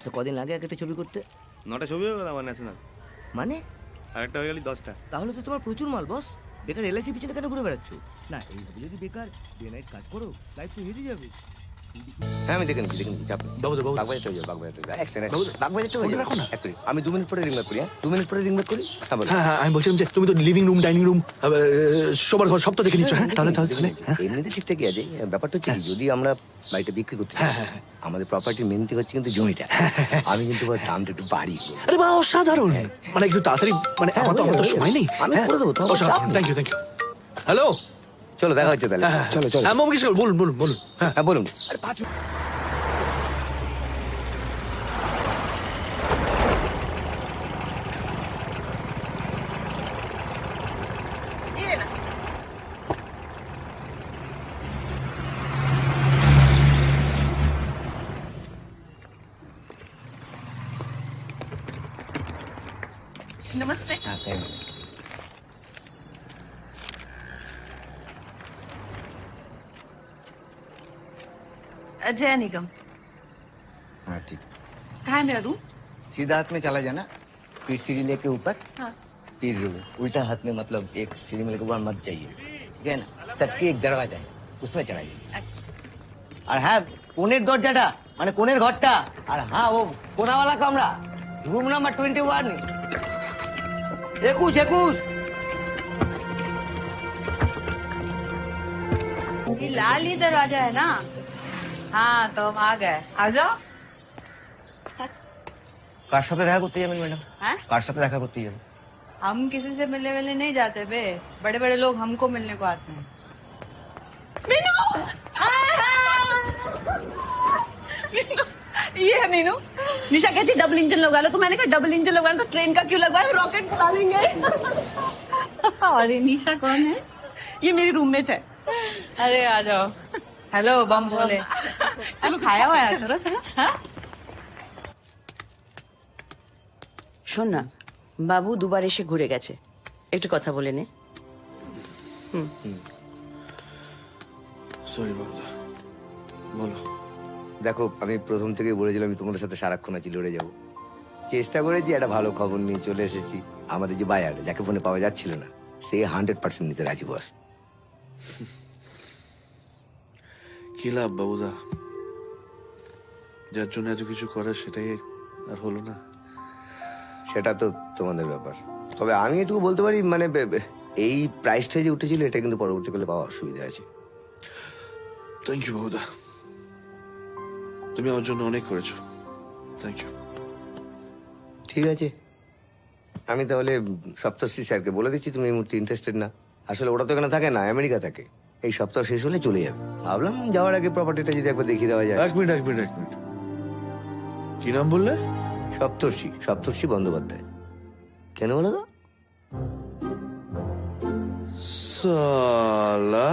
তো কদিন লাগে একটা ছবি করতে? 9টা ছবি হয়ে গেল আমার ন্যাশনাল, মানে আরেকটা হয়ে গেলি 10টা। তাহলে তো তোমার প্রচুর মাল বস। বেকার এলআইসি পিছনে কেন ঘুরে বেড়াচ্ছ? না এইভাবে যদি বেকার ডে নাইট কাজ করো লাইফ তো হেরে যাবে। হ্যাঁ আমি দেখে নিচ্ছি চাপ নেই। বাবু বাগবাজারটা হয়ে যাবে, বাগবাজারটা হয়ে যাবে। এক সেকেন্ড, বাবু, বাগবাজারটা হয়ে ফোনটা যাবে। রাখো না। এক মিনিট, আমি 2 মিনিট পরে রিং ব্যাক করি। হ্যাঁ 2 মিনিট পরে রিং ব্যাক করি। হ্যাঁ বলো। হ্যাঁ আমি বলছিলাম যে তুমি তো লিভিং রুম, ডাইনিং রুম, শোবার ঘর সব তো দেখে নিচ্ছ। হ্যাঁ তাহলে হ্যাঁ এমনিতে ঠিকঠাকই আছে। ব্যাপারটা হচ্ছে কি, যদি আমরা বাড়িটা বিক্রি করতে চাই, আমাদের প্রপার্টির মেন দিক হচ্ছে কিন্তু জমিটা। আমি কিন্তু দামটা একটু বাড়িয়ে বলবো। আরে বাহ, অসাধারণ। মানে একটু তাড়াতাড়ি, মানে হ্যাঁ, আমার তো হয়ে যাবে, সময় নেই। আমি করে দেবো, তোমার চাপ নেই। Thank you. হ্যালো, চলো দেখা হচ্ছে তাহলে। চলো চলো। হ্যাঁ মমকেশ বলুন বলুন বলুন। হ্যাঁ হ্যাঁ বলুন। আরে 5 মিনিট। नमस्ते। হ্যাঁ তাই না? अजय निगम। हाँ ठीक। कहाँ है मेरा रूम? सीधा हाथ में चला जाना, फिर सीढ़ी लेके ऊपर, हाँ। फिर उल्टा हाथ में, मतलब एक सीढ़ी में लेके ऊपर मत जाइए, ठीक है ना? सबके एक दरवाजा है, उसमें चला जाइए। আর হ্যাঁ কোণের দরজাটা, মানে কোণের ঘরটা, আর হ্যাঁ ও কোণাওয়ালা কামরা, রুম নাম্বার 21, 21। ये लाल ही दरवाजा है ना? हाँ तो हम आ गए। आ जाओ। কার সাথে দেখা করতে যাবেন ম্যাডাম? हैं? কার সাথে দেখা করতে যাবেন? हम किसी से मिलने मिलने नहीं जाते बे, बड़े बड़े लोग हमको मिलने को आते हैं। मीनू! मीनू! ये है मीनू। निशा कहती डबल इंजन लगा लो, तो मैंने कहा डबल इंजन लगवाना तो ट्रेन का क्यों लगवाए, रॉकेट चला लेंगे। और ये निशा कौन है? ये मेरी रूममेट है। अरे आ जाओ। हेलो बम बोले। चलो खाया हुआ है चलो। हाँ? শোন না, বাবু দুবার এসে ঘুরে গেছে, একটু কথা বলে নে। সরি বাবুদা, বলো। দেখো আমি প্রথম থেকেই বলেছিলাম আমি তোমাদের সাথে সারাক্ষণ আছি, লড়ে যাবো। চেষ্টা করেছি, একটা ভালো খবর নিয়ে চলে এসেছি। আমাদের যে বায়ার, যাকে ফোনে পাওয়া যাচ্ছিল না, সে 100% নিতে রাজি বস। কি লাভ বাবুদা, যার জন্য এত কিছু করা সেটাই আর হলো না। সেটা তো তোমাদের ব্যাপার। তবে আমি এটুকু বলতে পারি, মানে এই প্রাইসটা যে উঠেছিল, এটা কিন্তু পরবর্তীকালে পাওয়া অসুবিধা আছে। থ্যাংক ইউ বাবুদা, তুমি আমার জন্য অনেক করেছো। Thank you. ঠিক আছে, আমি তাহলে সপ্তর্ষি স্যারকে বলে দিচ্ছি তুমি এই মুহূর্তে ইন্টারেস্টেড না। আসলে ওরা তো এখানে থাকে না, আমেরিকা থাকে। এই সপ্তাহ শেষ হলে চলে যাবে। ভাবলাম যাওয়ার আগে প্রপার্টিটা যদি একবার দেখিয়ে দেওয়া যায়। এক মিনিট। কি নাম বললে? সপ্তর্ষি বন্দ্যোপাধ্যায়। কেন বলো তো? সালা